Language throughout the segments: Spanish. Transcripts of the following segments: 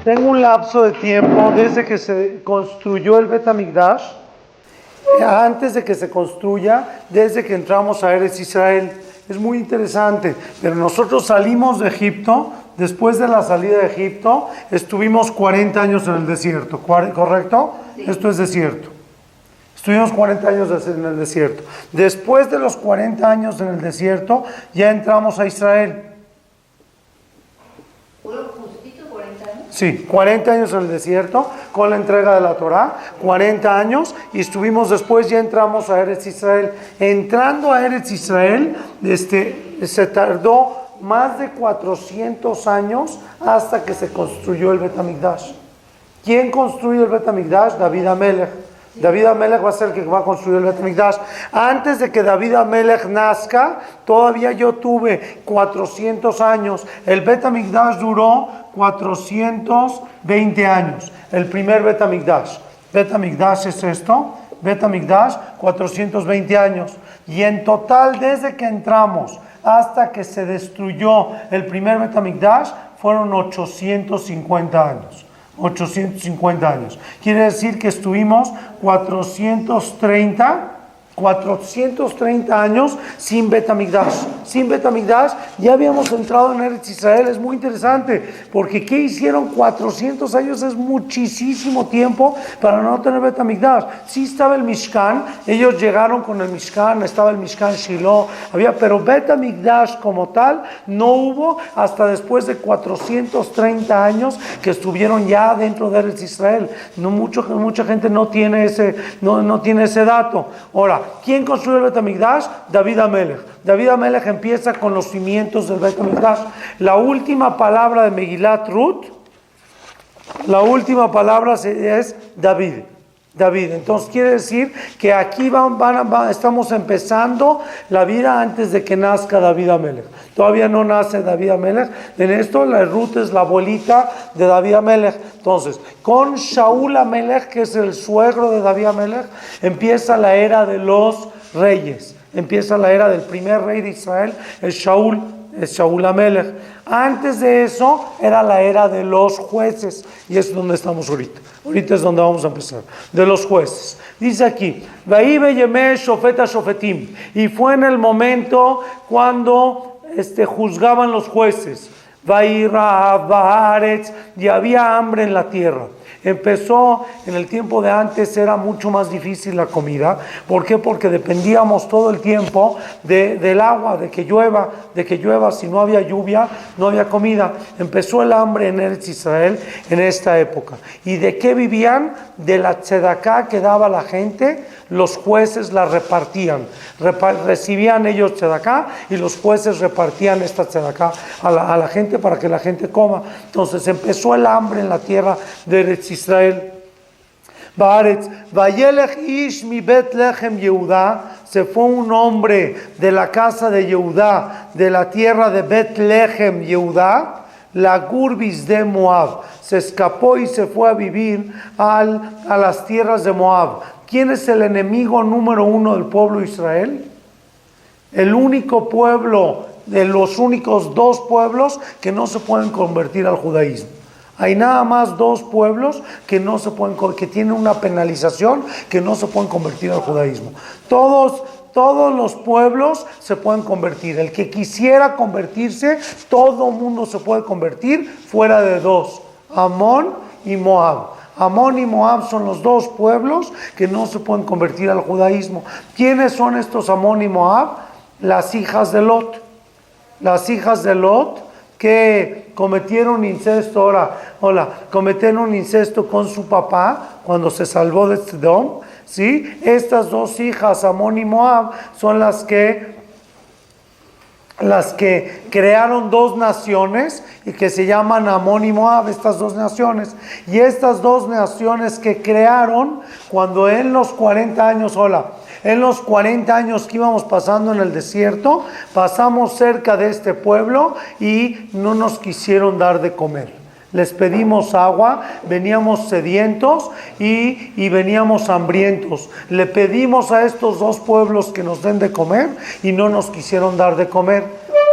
Tengo un lapso de tiempo desde que se construyó el Bet HaMikdash, antes de que se construya, desde que entramos a Eretz Israel. Es muy interesante, pero nosotros salimos de Egipto, después de la salida de Egipto, estuvimos 40 años en el desierto, ¿correcto? Sí. Esto es desierto. Estuvimos 40 años en el desierto. Después de los 40 años en el desierto, ya entramos a Israel. Sí, 40 años en el desierto con la entrega de la Torá, 40 años, y estuvimos después, ya entramos a Eretz Israel. Entrando a Eretz Israel, se tardó más de 400 años hasta que se construyó el Bet HaMikdash. ¿Quién construyó el Bet HaMikdash? David HaMelech. David HaMelech va a ser el que va a construir el Bet HaMikdash. Antes de que David HaMelech nazca, todavía yo tuve 400 años. El Bet HaMikdash duró 420 años. El primer Bet HaMikdash. Bet HaMikdash es esto. Bet HaMikdash, 420 años. Y en total, desde que entramos hasta que se destruyó el primer Bet HaMikdash, fueron 850 años. 850 años. Quiere decir que estuvimos 430 años sin Bet HaMikdash. Sin Bet HaMikdash ya habíamos entrado en Eretz Israel. Es muy interesante, porque ¿qué hicieron 400 años? Es muchísimo tiempo para no tener Bet HaMikdash. Sí estaba el Mishkan, ellos llegaron con el Mishkan, estaba el Mishkan Shiloh, pero Bet HaMikdash como tal no hubo hasta después de 430 años que estuvieron ya dentro de Eretz Israel. Mucha gente no tiene ese dato. Ahora, ¿quién construyó el Bet HaMikdash? David HaMelech. David HaMelech empieza con los cimientos del Bet HaMikdash. La última palabra de Megilat Ruth, la última palabra es David. Entonces quiere decir que aquí estamos empezando la vida antes de que nazca David HaMelech. Todavía no nace David HaMelech. En esto la Ruth es la abuelita de David HaMelech. Entonces, con Shaul HaMelech, que es el suegro de David HaMelech, empieza la era de los reyes. Empieza la era del primer rey de Israel, es Shaul HaMelech. Antes de eso era la era de los jueces, y es donde estamos ahorita. Ahorita es donde vamos a empezar, de los jueces. Dice aquí, y fue en el momento cuando juzgaban los jueces, y había hambre en la tierra. Empezó en el tiempo de antes, era mucho más difícil la comida. ¿Por qué? Porque dependíamos todo el tiempo del agua, de que llueva. Si no había lluvia, no había comida. Empezó el hambre en Eretz Israel en esta época. ¿Y de qué vivían? De la tzedaká que daba la gente. Los jueces la repartían. Recibían ellos tzedaká y los jueces repartían esta tzedaká a la gente para que la gente coma. Entonces empezó el hambre en la tierra de Eretz Israel. Vayelech ish mi Betlehem Yehudá, se fue un hombre de la casa de Yehudá, de la tierra de Betlehem Yehudá, la Gurbis de Moab, se escapó y se fue a vivir a las tierras de Moab. ¿Quién es el enemigo número uno del pueblo de Israel? El único pueblo, de los únicos dos pueblos que no se pueden convertir al judaísmo. Hay nada más dos pueblos que tienen una penalización, que no se pueden convertir al judaísmo. Todos los pueblos se pueden convertir. El que quisiera convertirse, todo mundo se puede convertir, fuera de dos: Amón y Moab. Amón y Moab son los dos pueblos que no se pueden convertir al judaísmo. ¿Quiénes son estos Amón y Moab? Las hijas de Lot. Las hijas de Lot que cometieron incesto, cometieron incesto con su papá cuando se salvó de Sedom, ¿sí? Estas dos hijas, Amón y Moab, son las que crearon dos naciones y que se llaman Amón y Moab, estas dos naciones. Y estas dos naciones que crearon, cuando en los 40 años, en los 40 años que íbamos pasando en el desierto, pasamos cerca de este pueblo y no nos quisieron dar de comer. Les pedimos agua, veníamos sedientos y veníamos hambrientos. Le pedimos a estos dos pueblos que nos den de comer y no nos quisieron dar de comer.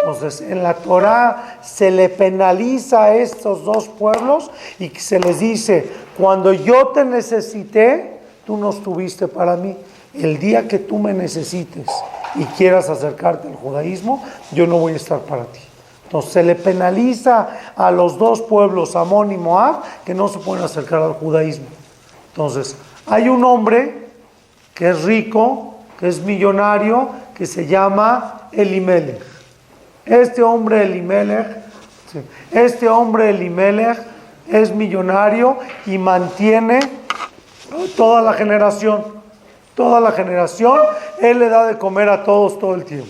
Entonces, en la Torá se le penaliza a estos dos pueblos y se les dice, cuando yo te necesité, tú no estuviste para mí. El día que tú me necesites y quieras acercarte al judaísmo, yo no voy a estar para ti. Entonces, se le penaliza a los dos pueblos, Amón y Moab, que no se pueden acercar al judaísmo. Entonces, hay un hombre que es rico, que es millonario, que se llama Elimelech. Este hombre Elimelech es millonario y mantiene toda la generación. Toda la generación, él le da de comer a todos todo el tiempo.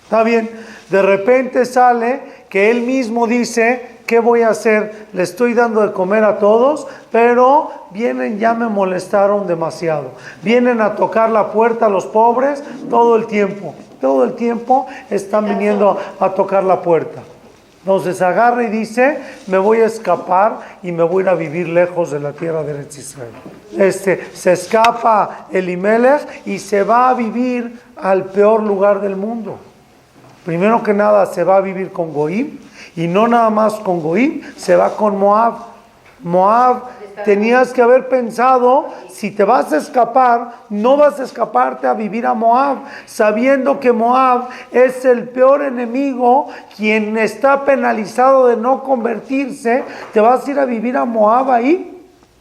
Está bien, de repente sale que él mismo dice, ¿qué voy a hacer? Le estoy dando de comer a todos, pero vienen, ya me molestaron demasiado. Vienen a tocar la puerta a los pobres todo el tiempo. Todo el tiempo están viniendo a tocar la puerta. Entonces agarra y dice, me voy a escapar y me voy a ir a vivir lejos de la tierra de Eretz Israel. Se escapa Elimelech y se va a vivir al peor lugar del mundo. Primero que nada se va a vivir con Goim, y no nada más con Goim, se va con Moab. Moab, tenías que haber pensado, si te vas a escapar, no vas a escaparte a vivir a Moab, sabiendo que Moab es el peor enemigo, quien está penalizado de no convertirse, te vas a ir a vivir a Moab ahí.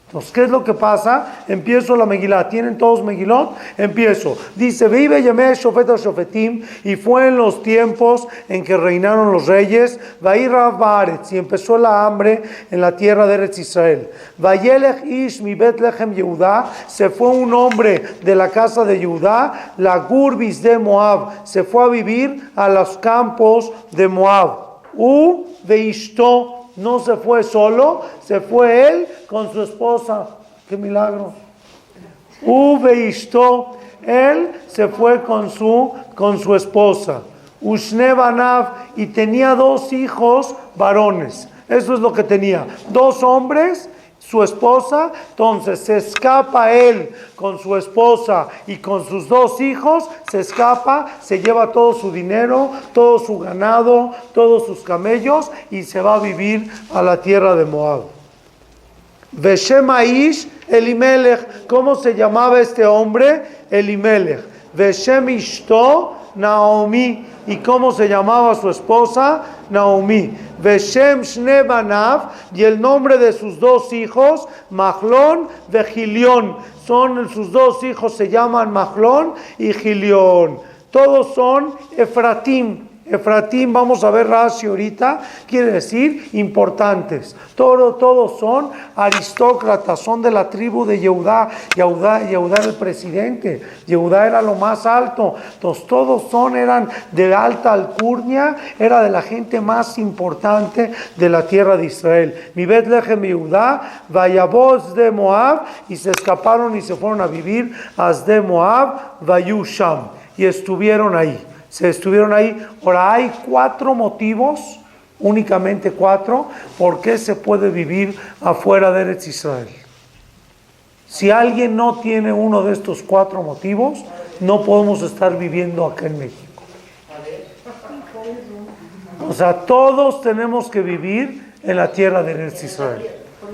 Entonces, ¿qué es lo que pasa? Empiezo la Megilá. ¿Tienen todos Megilot? Empiezo. Dice, Vive Yemeh Shofet Shofetim, y fue en los tiempos en que reinaron los reyes, Vairav Baaretz, y empezó la hambre en la tierra de Eretz Israel. Vayelech Ish mi Betlehem Yehudá, se fue un hombre de la casa de Judá, la Gurbis de Moab, se fue a vivir a los campos de Moab. Veishto, no se fue solo, se fue él con su esposa. ¡Qué milagro! Veishto, él se fue con su esposa. Ushne Banav, y tenía 2 hijos varones. Eso es lo que tenía. 2 hombres, su esposa. Entonces se escapa él con su esposa y con sus 2 hijos, se escapa, se lleva todo su dinero, todo su ganado, todos sus camellos, y se va a vivir a la tierra de Moab. Veshem Aish Elimelech, ¿cómo se llamaba este hombre? Elimelech. Veshem Ishto Naomi, ¿y cómo se llamaba su esposa? Naomi. Veshem Shne Banav, y el nombre de sus 2 hijos, Mahlón ve Gilión. Sus 2 hijos se llaman Mahlón y Gilión. Todos son Efratim. Efratim, vamos a ver Rashi ahorita, quiere decir importantes. Todos son aristócratas, son de la tribu de Yehudá. Yehudá era el presidente, Yehudá era lo más alto. Entonces todos eran de alta alcurnia, era de la gente más importante de la tierra de Israel. Mi Betlehem Yehudá, Vayavoz de Moab, y se escaparon y se fueron a vivir a de Moab, Vayusham, y estuvieron ahí. Ahora hay 4 motivos, únicamente 4, por qué se puede vivir afuera de Eretz Israel. Si alguien no tiene uno de estos 4 motivos, no podemos estar viviendo acá en México. O sea, todos tenemos que vivir en la tierra de Eretz Israel,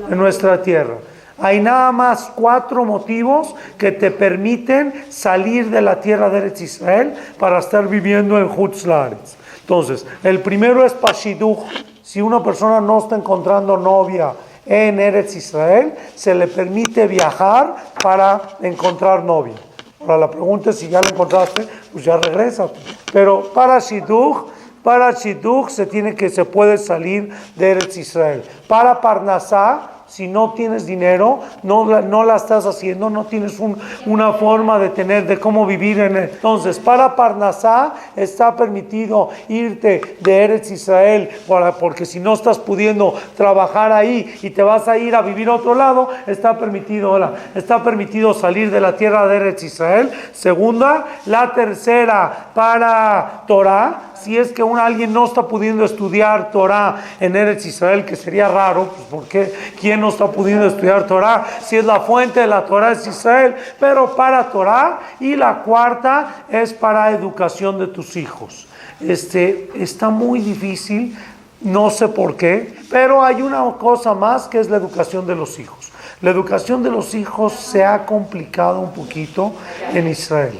en nuestra tierra. Hay nada más 4 motivos que te permiten salir de la tierra de Eretz Israel para estar viviendo en Hutz Laaretz. Entonces, el primero es Pashiduch. Si una persona no está encontrando novia en Eretz Israel, se le permite viajar para encontrar novia. Ahora la pregunta es, si ya la encontraste, pues ya regresa. Pero para Shidduch se puede salir de Eretz Israel. Para Parnasá, si no tienes dinero, no la estás haciendo, no tienes una forma de cómo vivir en él. Entonces, para Parnasá está permitido irte de Eretz Israel, porque si no estás pudiendo trabajar ahí y te vas a ir a vivir a otro lado, está permitido salir de la tierra de Eretz Israel. Segunda, la tercera, para Torah. Si es que alguien no está pudiendo estudiar Torah en Eretz Israel, que sería raro, pues porque ¿quién no está pudiendo estudiar Torah? Si es la fuente de la Torah es Israel, pero para Torah. Y la cuarta es para educación de tus hijos. está muy difícil, no sé por qué, pero hay una cosa más que es la educación de los hijos. La educación de los hijos se ha complicado un poquito en Israel.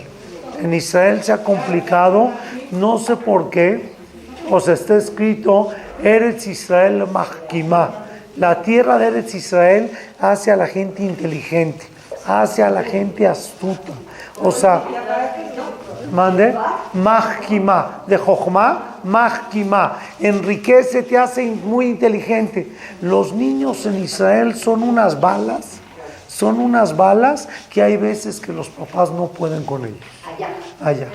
En Israel se ha complicado, no sé por qué, o sea, está escrito Eretz Israel Mahkimah. La tierra de Eretz Israel hace a la gente inteligente, hace a la gente astuta. O sea, mande, Mahkimah, de Jochma, Mahkimah, enriquece, te hace muy inteligente. Los niños en Israel son unas balas que hay veces que los papás no pueden con ellos. Allá.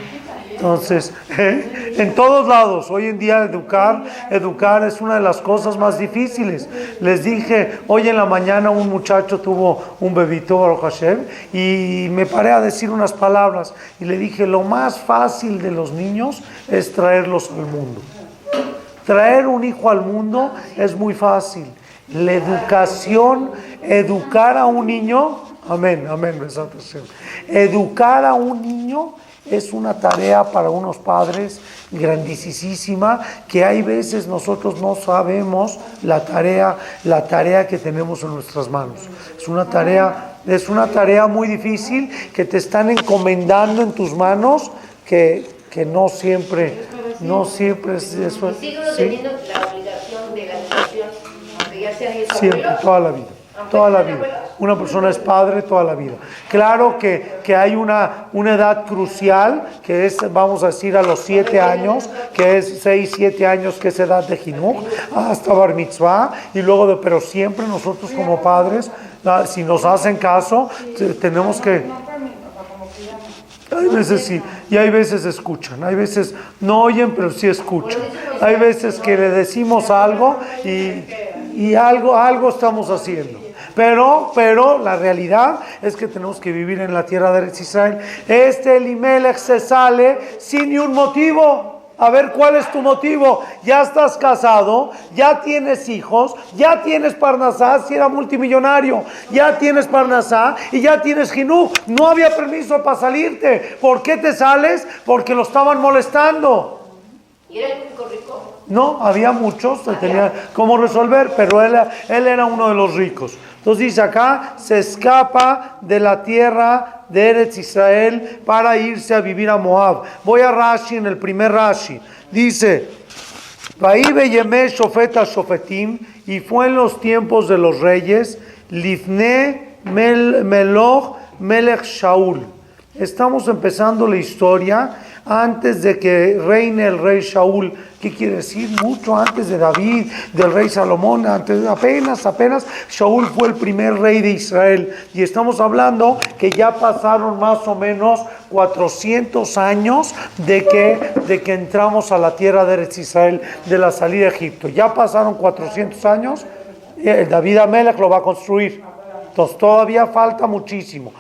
Entonces, en todos lados, hoy en día educar es una de las cosas más difíciles. Les dije, hoy en la mañana un muchacho tuvo un bebito, Baruch Hashem, y me paré a decir unas palabras, y le dije, lo más fácil de los niños es traerlos al mundo. Traer un hijo al mundo es muy fácil. La educación, educar a un niño, amén, educar a un niño es una tarea para unos padres grandísima, que hay veces nosotros no sabemos la tarea que tenemos en nuestras manos. Es una tarea muy difícil que te están encomendando en tus manos, que no siempre es eso. Y sigue uno teniendo la obligación de la educación, aunque ya sea eso. Siempre, toda la vida. Toda la vida. Una persona es padre toda la vida. Claro que hay una edad crucial, que es, vamos a decir, a los 7 años, que es 6, 7 años, que es edad de Jinuj, hasta Bar Mitzvah, y luego pero siempre nosotros como padres, si nos hacen caso, tenemos que... Hay veces sí, y hay veces escuchan, hay veces no oyen, pero sí escuchan. Hay veces que le decimos algo y algo estamos haciendo. Pero la realidad es que tenemos que vivir en la tierra de Eretz Israel. Elimelech se sale sin ni un motivo. A ver, ¿cuál es tu motivo? Ya estás casado, ya tienes hijos, ya tienes Parnasá, si era multimillonario, ya tienes Parnasá y ya tienes Jinuj. No había permiso para salirte. ¿Por qué te sales? Porque lo estaban molestando. ¿Y era el único rico? No, había muchos, tenía cómo resolver, pero él era uno de los ricos. Entonces dice acá, se escapa de la tierra de Eretz Israel para irse a vivir a Moab. Voy a Rashi, en el primer Rashi. Dice, Vaibe Yemé Shofeta Shofetim, y fue en los tiempos de los reyes, Lifne Meloch Melech Shaul. Estamos empezando la historia antes de que reine el rey Shaul. ¿Qué quiere decir? Mucho antes de David, del rey Salomón, apenas Shaul fue el primer rey de Israel. Y estamos hablando que ya pasaron más o menos 400 años de que entramos a la tierra de Eretz Israel, de la salida de Egipto. Ya pasaron 400 años, David Amelech lo va a construir. Entonces todavía falta muchísimo.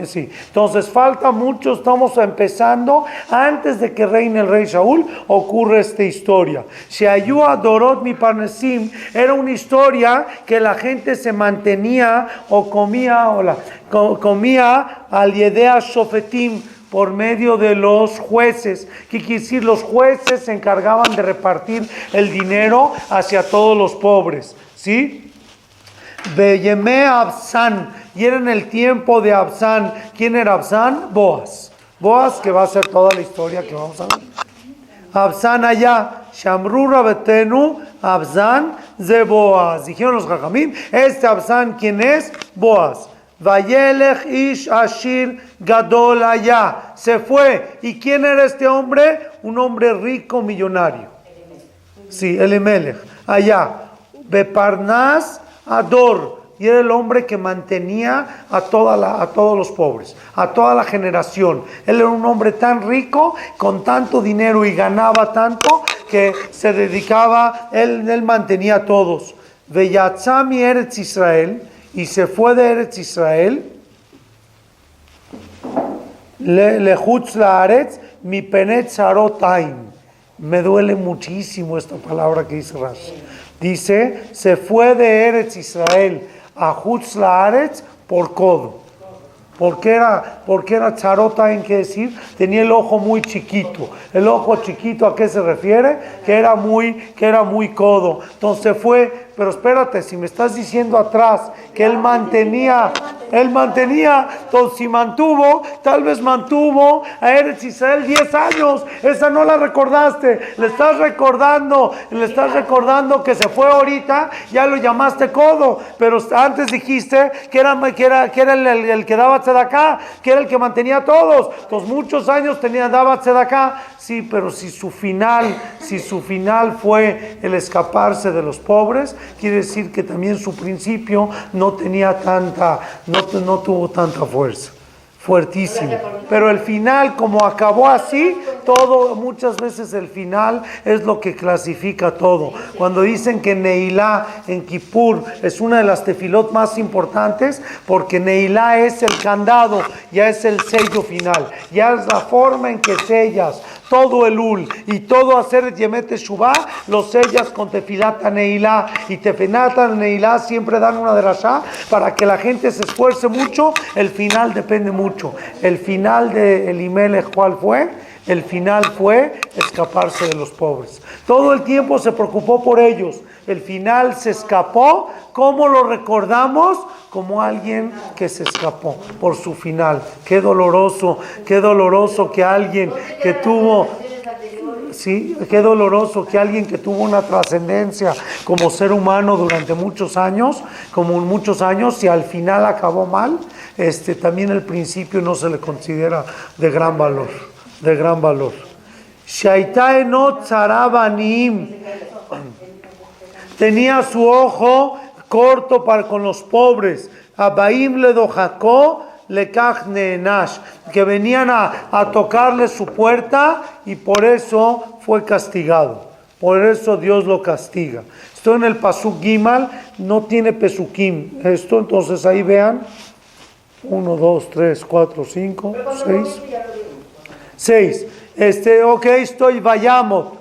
Sí. Entonces falta mucho, estamos empezando. Antes de que reine el rey Shaul, ocurre esta historia. Sheayu Dorot mi Parnesim, era una historia que la gente se mantenía o comía al Yedea Shofetim, por medio de los jueces. ¿Qué quiere decir? Los jueces se encargaban de repartir el dinero hacia todos los pobres, ¿sí? Beyemé Absan, y era en el tiempo de Absan. ¿Quién era Absan? Boaz, que va a ser toda la historia que vamos a ver. Absan allá, Shamru Rabetenu, Absan de Boaz. Dijeron los Jajamim, Absan, ¿quién es? Boaz. Vayelech Ish Ashir Gadol allá, se fue. ¿Y quién era este hombre? Un hombre rico, millonario. Sí, Elimelech, allá. Beparnas Ador, y era el hombre que mantenía a todos los pobres, a toda la generación. Él era un hombre tan rico, con tanto dinero y ganaba tanto, que se dedicaba, él mantenía a todos. Veyatzami Eretz Israel, y se fue de Eretz Israel, Lechutz Laaretz, mi penet zarotaim. Me duele muchísimo esta palabra que dice Rashi. Dice, se fue de Eretz Israel a Chutz Laaretz por codo. porque era charota, en qué decir, tenía el ojo muy chiquito. El ojo chiquito, ¿a qué se refiere? Que era muy codo. Entonces fue, pero espérate, si me estás diciendo atrás que él mantenía, entonces si mantuvo, tal vez mantuvo a Eretz Israel 10 años, esa no la recordaste, le estás recordando que se fue ahorita, ya lo llamaste codo, pero antes dijiste que era el que daba tzedaká, que era el que mantenía a todos, entonces muchos años daba tzedaká, sí, pero si su final fue el escaparse de los pobres, quiere decir que también su principio no tuvo tanta fuerza, fuertísimo. Pero el final, como acabó así, muchas veces el final es lo que clasifica todo. Cuando dicen que Neilá en Kippur es una de las tefilot más importantes, porque Neilá es el candado, ya es el sello final, ya es la forma en que sellas todo el ul y todo hacer Yemet Teshuvah, los sellas con tefilata Neilá, y tefilata Neilá siempre dan una derashá para que la gente se esfuerce mucho. El final depende mucho. El final de Elimelech, ¿cuál fue? El final fue escaparse de los pobres. Todo el tiempo se preocupó por ellos. El final se escapó. ¿Cómo lo recordamos? Como alguien que se escapó por su final. Qué doloroso que alguien que tuvo... Sí, qué doloroso que alguien que tuvo una trascendencia como ser humano durante muchos años, y al final acabó mal, también el principio no se le considera de gran valor. Shaita enot tzarabanim, tenía su ojo corto con los pobres. Abaim le dojacó lekach neenash, que venían a tocarle su puerta y por eso fue castigado. Por eso Dios lo castiga. Esto en el Pasuk Gimal, no tiene Pesukim. Esto, entonces ahí vean. 1, 2, 3, 4, 5, 6. Estoy Vayamot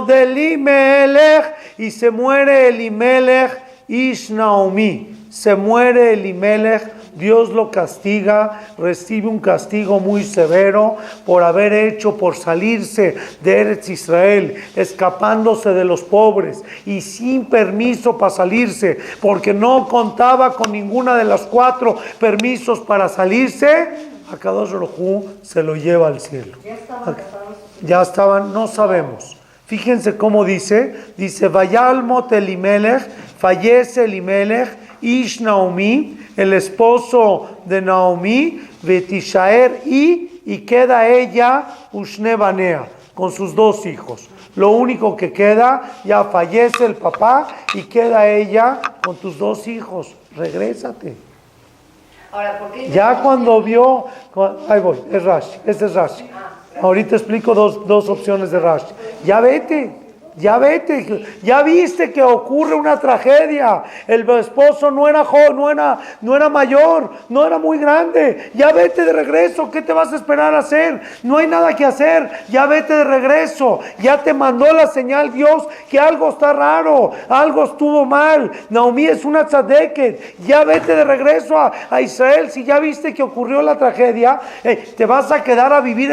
de Elimelech, y se muere Elimelech Ish Naomi. Se muere Elimelech, Dios lo castiga, recibe un castigo muy severo por salirse de Eretz Israel, escapándose de los pobres y sin permiso para salirse, porque no contaba con ninguna de los 4 permisos para salirse. Akadosh Baruj Hu se lo lleva al cielo. Ya estaban, no sabemos. Fíjense cómo dice Vayalmot Elimelech, fallece Elimelech, Ish Naomi, el esposo de Naomi, Betishaer, y queda ella, Ushne Banea, con sus 2 hijos. Lo único que queda, ya fallece el papá y queda ella con tus 2 hijos. Regrésate. Ahora, ¿por qué? Ya cuando vio, ahí voy, es Rashi, este es Rashi. Ahorita explico dos opciones de Rashi. Ya vete, ya viste que ocurre una tragedia. El esposo no era mayor, no era muy grande. Ya vete de regreso. ¿Qué te vas a esperar a hacer? No hay nada que hacer. Ya vete de regreso. Ya te mandó la señal Dios que algo está raro, algo estuvo mal. Naomi es una tzadeket. Ya vete de regreso a Israel. Si ya viste que ocurrió la tragedia, te vas a quedar a vivir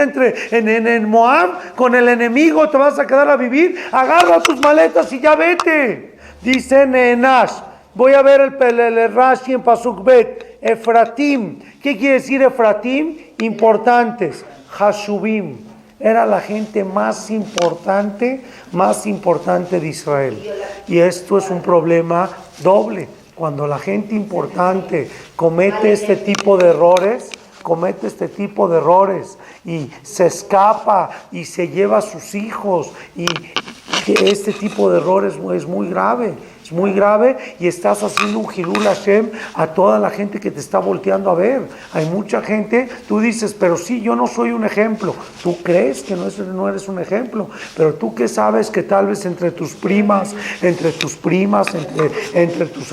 en Moab con el enemigo. Te vas a quedar a vivir. Agarra tus maletas y ya vete. Dice Neenash. Voy a ver el Rashi en Pasuk Bet. Efratim. ¿Qué quiere decir Efratim? Importantes. Hashubim. Era la gente más importante de Israel. Y esto es un problema doble. Cuando la gente importante comete este tipo de errores y se escapa y se lleva a sus hijos, y este tipo de errores es muy grave. Y estás haciendo un Hilul Hashem a toda la gente que te está volteando a ver. Hay mucha gente, tú dices, pero sí, yo no soy un ejemplo. Tú crees que no eres un ejemplo, pero tú qué sabes que tal vez entre tus primas, entre tus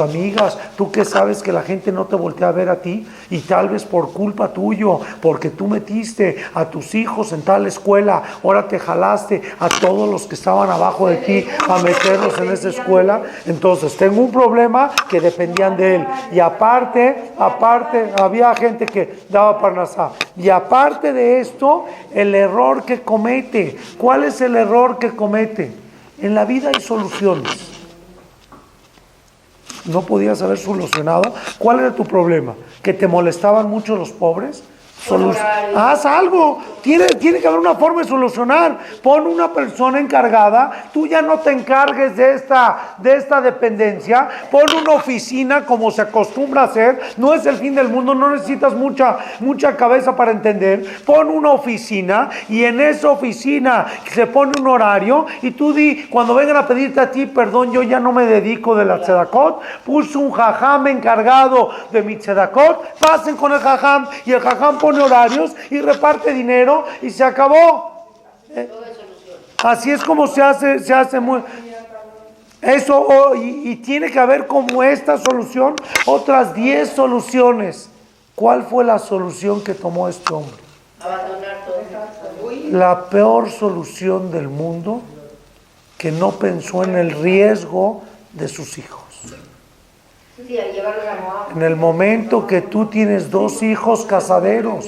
amigas, tú qué sabes que la gente no te voltea a ver a ti, y tal vez por culpa tuyo, porque tú metiste a tus hijos en tal escuela, ahora te jalaste a todos los que estaban abajo trabajo de ti a meternos en esa escuela. Entonces tengo un problema que dependían de él. Y aparte, había gente que daba parnasá. Y aparte de esto, el error que comete. ¿Cuál es el error que comete? En la vida hay soluciones. No podías haber solucionado. ¿Cuál era tu problema? ¿Que te molestaban mucho los pobres? Haz algo. Tiene que haber una forma de solucionar. Pon una persona encargada. Tú ya no te encargues de esta dependencia. Pon una oficina como se acostumbra a hacer. No es el fin del mundo. No necesitas mucha cabeza para entender. Pon una oficina y en esa oficina se pone un horario y tú di, cuando vengan a pedirte a ti perdón, yo ya no me dedico de la tzedakot. Puse un jajam encargado de mi tzedakot. Pasen con el jajam y el jajam pone horarios y reparte dinero y se acabó. Así es como se hace muy... Eso, y tiene que haber como esta solución, otras 10 soluciones. ¿Cuál fue la solución que tomó este hombre? Abandonar todo. La peor solución del mundo, que no pensó en el riesgo de sus hijos. Sí, a llevarlos a Moab. En el momento que tú tienes 2 hijos casaderos,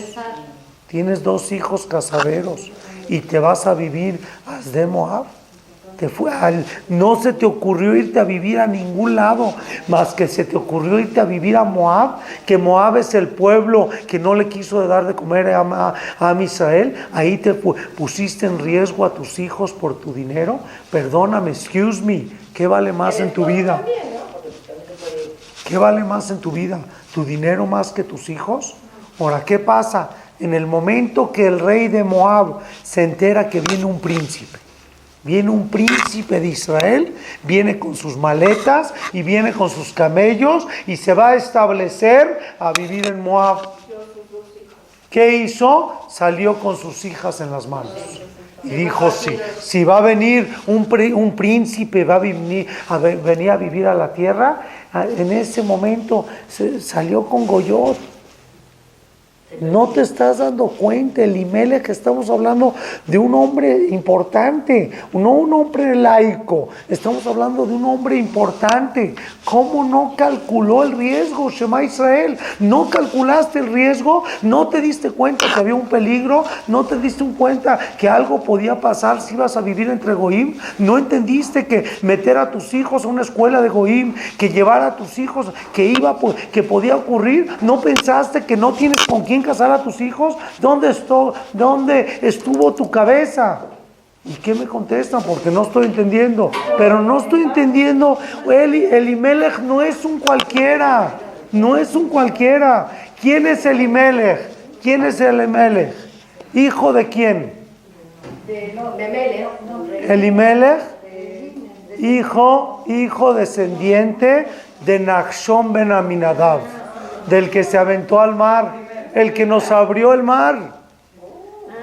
y te vas a vivir a de Moab, no se te ocurrió irte a vivir a ningún lado, más que se te ocurrió irte a vivir a Moab, que Moab es el pueblo que no le quiso dar de comer a Israel. Ahí te pusiste en riesgo a tus hijos por tu dinero. Perdóname, excuse me, ¿qué vale más en tu vida? ¿Qué vale más en tu vida? ¿Tu dinero más que tus hijos? Ahora, ¿qué pasa? En el momento que el rey de Moab se entera que viene un príncipe de Israel, viene con sus maletas y viene con sus camellos y se va a establecer a vivir en Moab. ¿Qué hizo? Salió con sus hijas en las manos. Y dijo, si va a venir un príncipe, va a venir a vivir a la tierra. En ese momento salió con Goyot. No te estás dando cuenta, Elimelech, que estamos hablando de un hombre importante, no un hombre laico, estamos hablando de un hombre importante. ¿Cómo no calculó el riesgo, Shema Israel? ¿No calculaste el riesgo? ¿No te diste cuenta que había un peligro? ¿No te diste cuenta que algo podía pasar si ibas a vivir entre Goim? ¿No entendiste que meter a tus hijos a una escuela de Goim, que llevar a tus hijos, que podía ocurrir? ¿No pensaste que no tienes con quién casar a tus hijos? ¿Dónde estuvo tu cabeza? ¿Y qué me contestan? Porque no estoy entendiendo. Pero no estoy entendiendo. Elimelech no es un cualquiera. No es un cualquiera. ¿Quién es Elimelech? ¿Quién es Elimelech? ¿Hijo de quién? De Mele. Elimelech, hijo descendiente de Nachshon ben Aminadab, del que se aventó al mar. El que nos abrió el mar,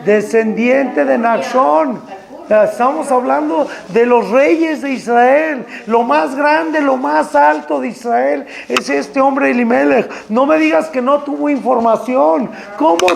descendiente de Nachshon. Estamos hablando de los reyes de Israel. Lo más grande, lo más alto de Israel es este hombre Elimelech. No me digas que no tuvo información. ¿Cómo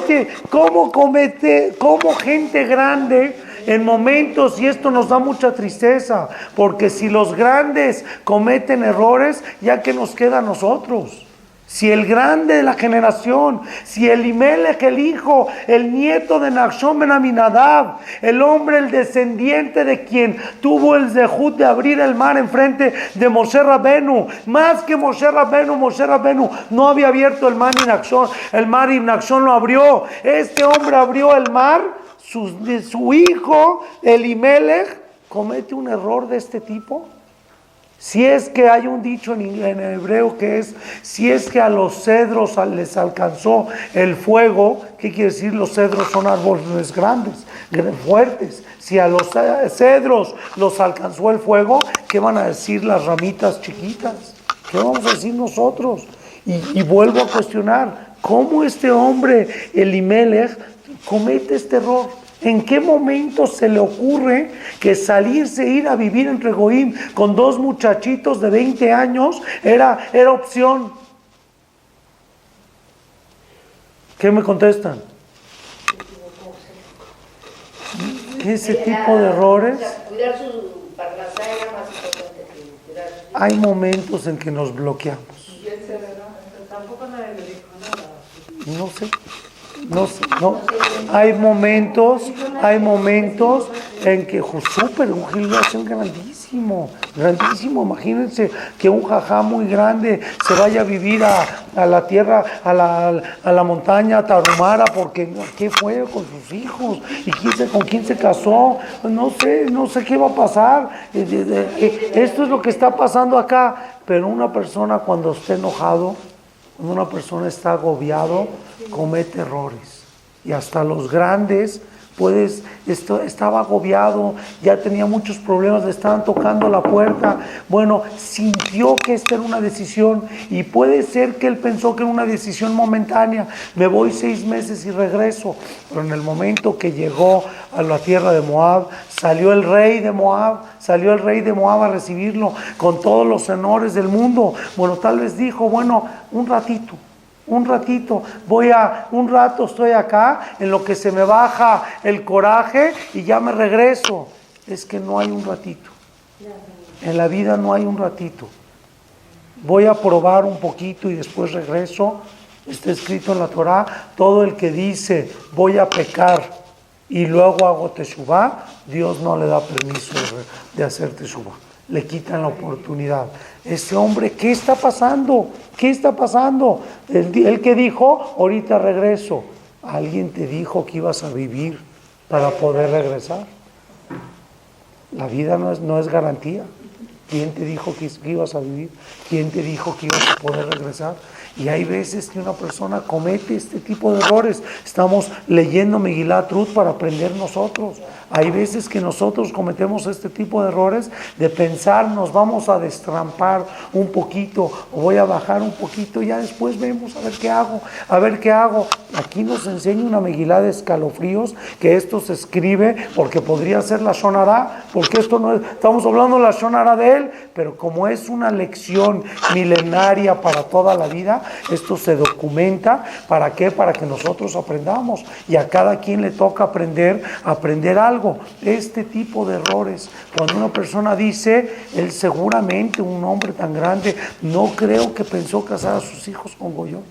gente grande en momentos, y esto nos da mucha tristeza, porque si los grandes cometen errores, ya que nos queda a nosotros. Si el grande de la generación, si Elimelech, el hijo, el nieto de Nachshon ben Aminadab, el hombre, el descendiente de quien tuvo el zehut de abrir el mar enfrente de Moshe Rabenu, más que Moshe Rabenu no había abierto el mar y Nachshon lo abrió. Este hombre abrió el mar, su hijo Elimelech comete un error de este tipo. Si es que hay un dicho en hebreo que es, si es que a los cedros les alcanzó el fuego, ¿qué quiere decir? Los cedros son árboles grandes, fuertes. Si a los cedros los alcanzó el fuego, ¿qué van a decir las ramitas chiquitas? ¿Qué vamos a decir nosotros? Y vuelvo a cuestionar, ¿cómo este hombre, Elimelech, comete este error? ¿En qué momento se le ocurre que ir a vivir entre Goim con 2 muchachitos de 20 años era opción? ¿Qué me contestan? Ese tipo de errores. Cuidar Parnasá era más importante que Rashi. Hay momentos en que nos bloqueamos. Tampoco nadie le dijo nada. No sé, no. Hay momentos en que súper, un Gilgación grandísimo. Imagínense que un jajá muy grande se vaya a vivir a la tierra, a la montaña Tarumara, porque ¿qué fue con sus hijos? ¿Y con quién se casó? No sé qué va a pasar. Esto es lo que está pasando acá. Pero una persona cuando está enojado, cuando una persona está agobiado, comete errores. Y hasta los grandes, estaba agobiado, ya tenía muchos problemas, le estaban tocando la puerta. Bueno, sintió que esta era una decisión, y puede ser que él pensó que era una decisión momentánea. Me voy 6 meses y regreso. Pero en el momento que llegó a la tierra de Moab, salió el rey de Moab a recibirlo con todos los honores del mundo. Bueno, tal vez dijo, bueno, un ratito, un rato estoy acá, en lo que se me baja el coraje y ya me regreso. Es que no hay un ratito. En la vida no hay un ratito. Voy a probar un poquito y después regreso. Está escrito en la Torá, todo el que dice voy a pecar y luego hago teshuvá, Dios no le da permiso de hacer teshuvá. Le quitan la oportunidad. Ese hombre, ¿qué está pasando? Él que dijo, ahorita regreso. ¿Alguien te dijo que ibas a vivir para poder regresar? La vida no es garantía. ¿Quién te dijo que ibas a vivir? ¿Quién te dijo que ibas a poder regresar? Y hay veces que una persona comete este tipo de errores. Estamos leyendo Megilat Ruth para aprender nosotros. Hay veces que nosotros cometemos este tipo de errores de pensar, nos vamos a destrampar un poquito, o voy a bajar un poquito, ya después vemos a ver qué hago. Aquí nos enseña una Megilá de escalofríos, que esto se escribe porque podría ser la Shon Hará, porque esto no es, estamos hablando de la Shon Hará de él, pero como es una lección milenaria para toda la vida, esto se documenta. ¿Para qué? Para que nosotros aprendamos, y a cada quien le toca aprender algo. Este tipo de errores, cuando una persona dice, él seguramente, un hombre tan grande, no creo que pensó casar a sus hijos con Goyot,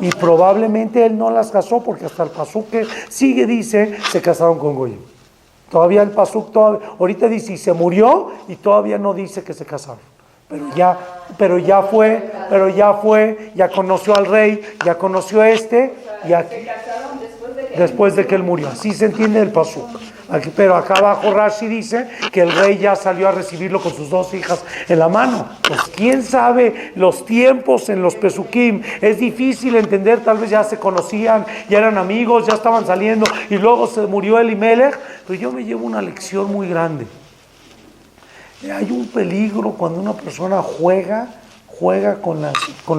y probablemente él no las casó, porque hasta el pasuk que sigue dice, se casaron con Goyot. Todavía el pasuk, ahorita dice, y se murió, y todavía no dice que se casaron. Pero ya fue, ya conoció al rey, ya conoció y aquí, después de que él murió. Así se entiende el pasuk. Pero acá abajo Rashi dice que el rey ya salió a recibirlo con sus 2 hijas en la mano. Pues quién sabe los tiempos en los pesukim. Es difícil entender, tal vez ya se conocían, ya eran amigos, ya estaban saliendo, y luego se murió Elimelech. Pero yo me llevo una lección muy grande. Hay un peligro cuando una persona juega con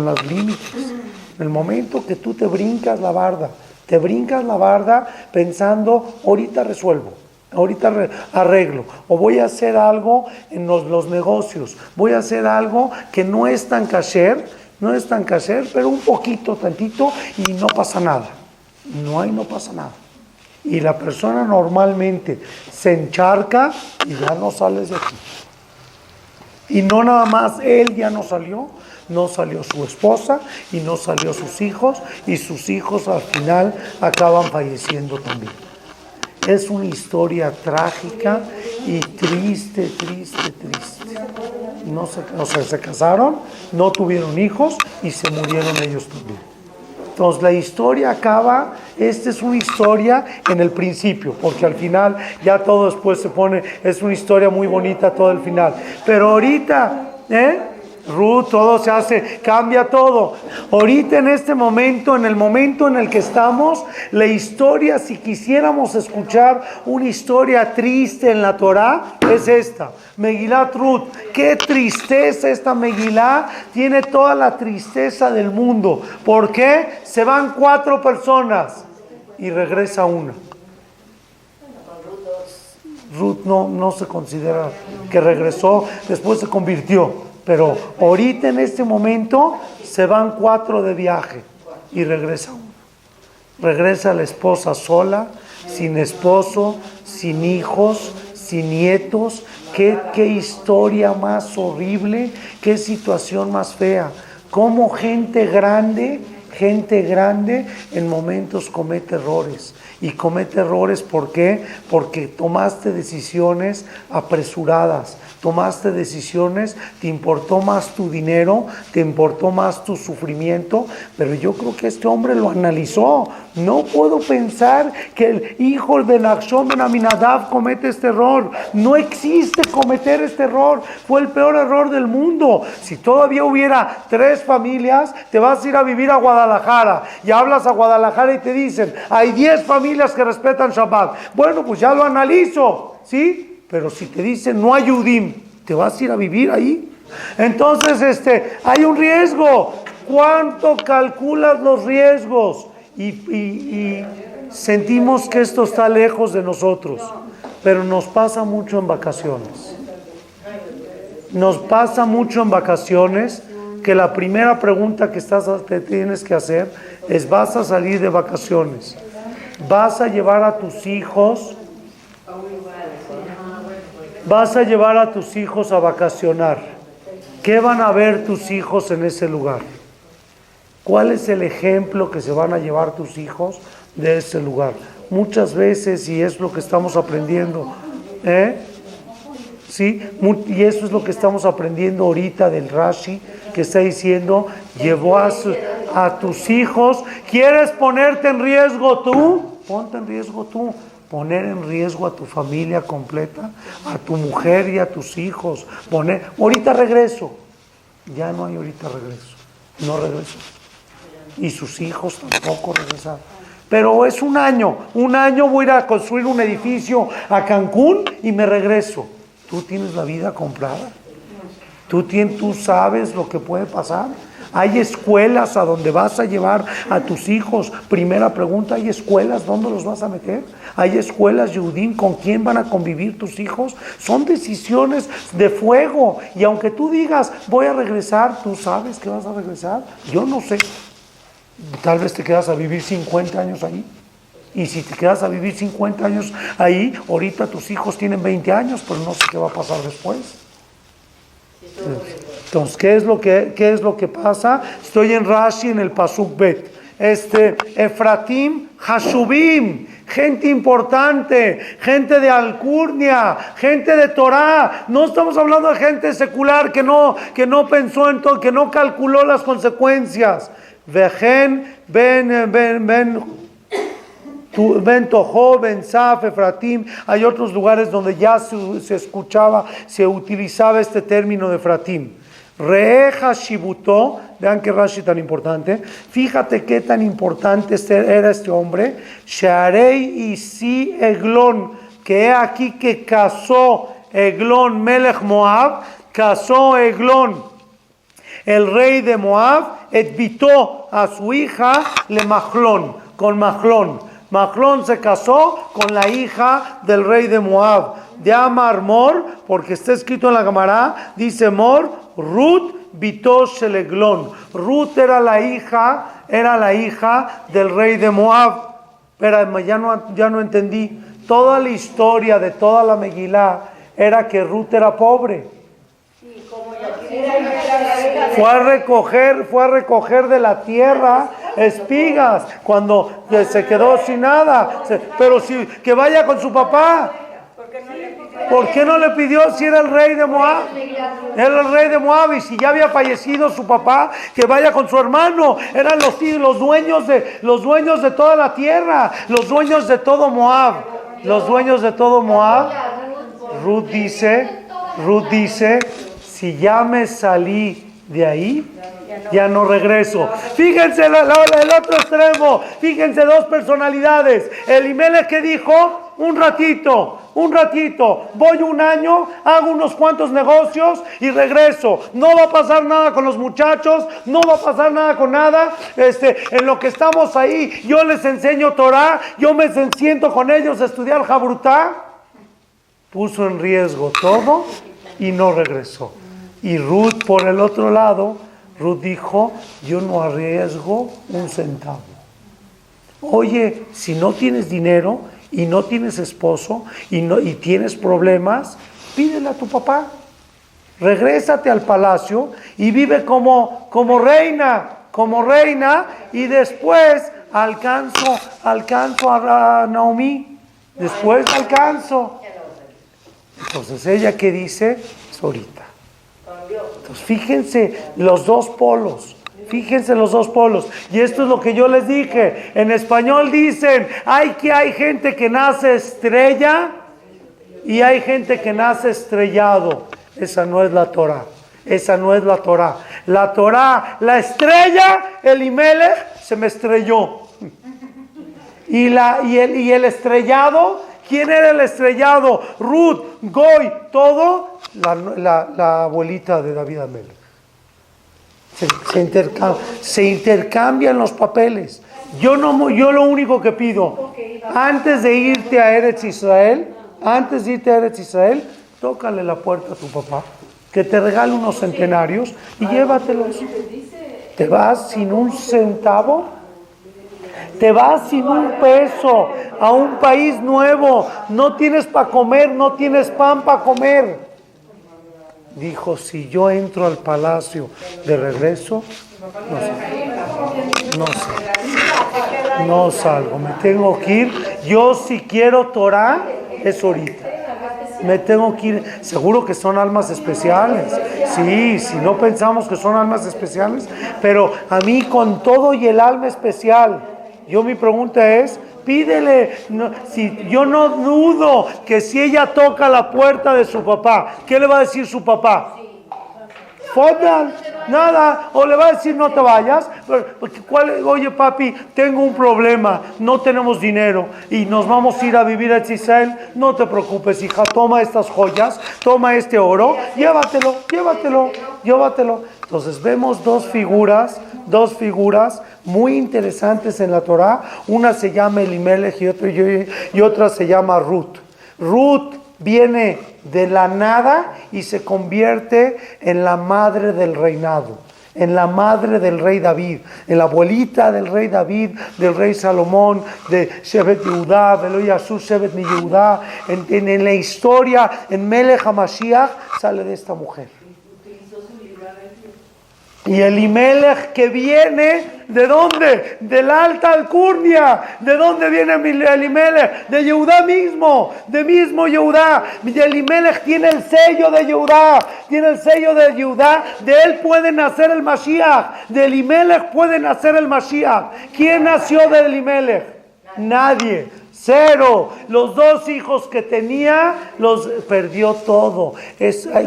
los límites. En el momento que tú te brincas la barda pensando, ahorita resuelvo, ahorita arreglo, o voy a hacer algo en los negocios, voy a hacer algo que no es tan kasher, pero un poquito, tantito, y no pasa nada. No pasa nada. Y la persona normalmente se encharca y ya no sales de aquí. Y no nada más él ya no salió su esposa, y no salió sus hijos, y sus hijos al final acaban falleciendo también. Es una historia trágica y triste. Se casaron, no tuvieron hijos y se murieron ellos también. Entonces la historia acaba, esta es una historia en el principio, porque al final ya todo después se pone, es una historia muy bonita todo el final. Pero ahorita, Ruth, todo se hace, cambia todo. Ahorita en este momento, en el momento en el que estamos, la historia, si quisiéramos escuchar una historia triste en la Torá, es esta, Megilat Ruth. Qué tristeza esta Megilá, tiene toda la tristeza del mundo. ¿Por qué? Se van 4 personas y regresa una. Ruth no se considera que regresó, después se convirtió. Pero ahorita en este momento se van 4 de viaje y regresa uno. Regresa la esposa sola, sin esposo, sin hijos, sin nietos. Qué historia más horrible, qué situación más fea. Cómo gente grande en momentos comete errores. Y comete errores, ¿por qué? Porque tomaste decisiones apresuradas, tomaste decisiones, te importó más tu dinero, te importó más tu sufrimiento, pero yo creo que este hombre lo analizó. No puedo pensar que el hijo de Nachshon ben Aminadab comete este error. No existe cometer este error. Fue el peor error del mundo. Si todavía hubiera 3 familias, te vas a ir a vivir a Guadalajara y hablas a Guadalajara y te dicen, hay 10 familias que respetan Shabbat. Bueno, pues ya lo analizo, ¿sí? Pero si te dicen no hay Yudim, ¿te vas a ir a vivir ahí? Entonces, hay un riesgo. ¿Cuánto calculas los riesgos? Y sentimos que esto está lejos de nosotros, pero nos pasa mucho en vacaciones. Nos pasa mucho en vacaciones que la primera pregunta que te tienes que hacer es: ¿vas a salir de vacaciones? ¿Vas a llevar a tus hijos? ¿Vas a llevar a tus hijos a vacacionar? ¿Qué van a ver tus hijos en ese lugar? ¿Cuál es el ejemplo que se van a llevar tus hijos de ese lugar? Muchas veces, y es lo que estamos aprendiendo, ¿sí? Y eso es lo que estamos aprendiendo ahorita del Rashi, que está diciendo, llevó a tus hijos. ¿Quieres ponerte en riesgo tú? Ponte en riesgo tú. Poner en riesgo a tu familia completa, a tu mujer y a tus hijos. Ahorita regreso. Ya no hay ahorita regreso. No regreso. Y sus hijos tampoco regresaron. Pero es un año voy a ir a construir un edificio a Cancún y me regreso. Tú tienes la vida comprada. Tú sabes lo que puede pasar. Hay escuelas a donde vas a llevar a tus hijos. Primera pregunta, ¿hay escuelas? ¿Dónde los vas a meter? ¿Hay escuelas Yehudim? ¿Con quién van a convivir tus hijos? Son decisiones de fuego. Y aunque tú digas, voy a regresar, ¿tú sabes que vas a regresar? Yo no sé. Tal vez te quedas a vivir 50 años ahí. Y si te quedas a vivir 50 años ahí, ahorita tus hijos tienen 20 años, pero no sé qué va a pasar después. Entonces, ¿qué es lo que pasa? Estoy en Rashi, en el Pasuk Bet. Efratim Hashubim, gente importante, gente de alcurnia, gente de Torah. No estamos hablando de gente secular que no pensó en todo, que no calculó las consecuencias. Vejen Ben Tojo, Ben Saf, Efratim. Hay otros lugares donde ya se escuchaba, se utilizaba este término de Efratim. Reeja Shibuto, vean qué Rashi tan importante. Fíjate qué tan importante era este hombre. Sharei Isi Eglon, que he aquí que casó Eglon Melech Moab, casó Eglon, el rey de Moab, invitó a su hija le Machlón, con Machlón. Machlón se casó con la hija del rey de Moab, de Amar Mor, porque está escrito en la Gemara, dice Mor, Ruth bitó Sheleglón. Ruth era la hija del rey de Moab. Pero ya no entendí. Toda la historia de toda la Megilá era que Ruth era pobre. Fue a recoger de la tierra espigas cuando se quedó sin nada. Pero que vaya con su papá. ¿Por qué no le pidió si era el rey de Moab? Era el rey de Moab, y si ya había fallecido su papá, que vaya con su hermano. Eran los dueños de toda la tierra, los dueños de todo Moab. Los dueños de todo Moab. Ruth dice, si ya me salí de ahí, ya no regreso. Fíjense el otro extremo. Fíjense, 2 personalidades. Elimelech, que dijo, un ratito, voy un año, hago unos cuantos negocios y regreso. No va a pasar nada con los muchachos, no va a pasar nada con nada. En lo que estamos ahí, yo les enseño Torah, yo me siento con ellos a estudiar Jabrutá. Puso en riesgo todo y no regresó. Y Ruth, por el otro lado, Ruth dijo, yo no arriesgo un centavo. Oye, si no tienes dinero y no tienes esposo y tienes problemas, pídele a tu papá. Regrésate al palacio y vive como reina, y después alcanzo a Naomi, después alcanzo. Entonces ella, ¿qué dice? Es ahorita. Entonces fíjense los dos polos. Y esto es lo que yo les dije. En español dicen, hay gente que nace estrella y hay gente que nace estrellado. Esa no es la Torah. La Torah, la estrella, Elimelech se me estrelló. Y el estrellado, ¿quién era el estrellado? Ruth, Goy, todo, la abuelita de David Amelech. Se intercambian los papeles. Yo lo único que pido, antes de irte a Eretz Israel, tócale la puerta a tu papá, que te regale unos centenarios y llévatelos. ¿Te vas sin un centavo? ¿Te vas sin un peso a un país nuevo? No tienes para comer, no tienes pan para comer. Dijo, si yo entro al palacio de regreso, no salgo, me tengo que ir. Yo si quiero Torah, es ahorita. Me tengo que ir. Seguro que son almas especiales. Sí, si no pensamos que son almas especiales, pero a mí con todo y el alma especial, mi pregunta es, pídele. Yo no dudo que si ella toca la puerta de su papá, ¿qué le va a decir su papá? Fodal, nada, o le va a decir no te vayas, oye papi, tengo un problema, no tenemos dinero y nos vamos a ir a vivir a Israel. No te preocupes, hija, toma estas joyas, toma este oro, llévatelo. Entonces vemos dos figuras muy interesantes en la Torah. Una se llama Elimelech y otra se llama Ruth. Ruth viene de la nada y se convierte en la madre del reinado, en la madre del rey David, en la abuelita del rey David, del rey Salomón, de Shevet Yehudá, Velo Yasú Shevet mi Yehudá. En la historia, en Melech HaMashiach, sale de esta mujer. Y Elimelech, que viene, ¿de dónde? De la alta alcurnia. ¿De dónde viene Elimelech? De Yehudá mismo, de mismo Yehudá. Y Elimelech tiene el sello de Yehudá, de él puede nacer el Mashiach, de Elimelech puede nacer el Mashiach. ¿Quién nació de Elimelech? Nadie. Cero. Los dos hijos que tenía, los perdió todo.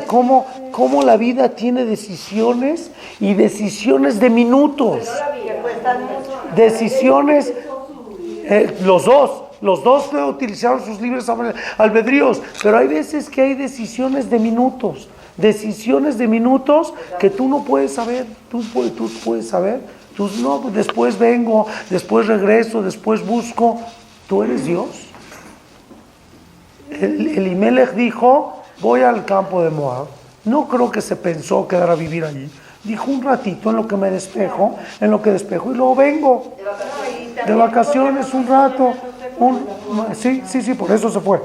¿Cómo la vida tiene decisiones y decisiones de minutos? Decisiones, los dos utilizaron sus libres albedríos, pero hay veces que hay decisiones de minutos que tú no puedes saber. Tú puedes saber. Tú no, después vengo, después regreso, después busco. ¿Tú eres Dios? Elimelech dijo, voy al campo de Moab. No creo que se pensó quedar a vivir allí. Dijo un ratito en lo que despejo y luego vengo. De vacaciones un rato. Sí, por eso se fue.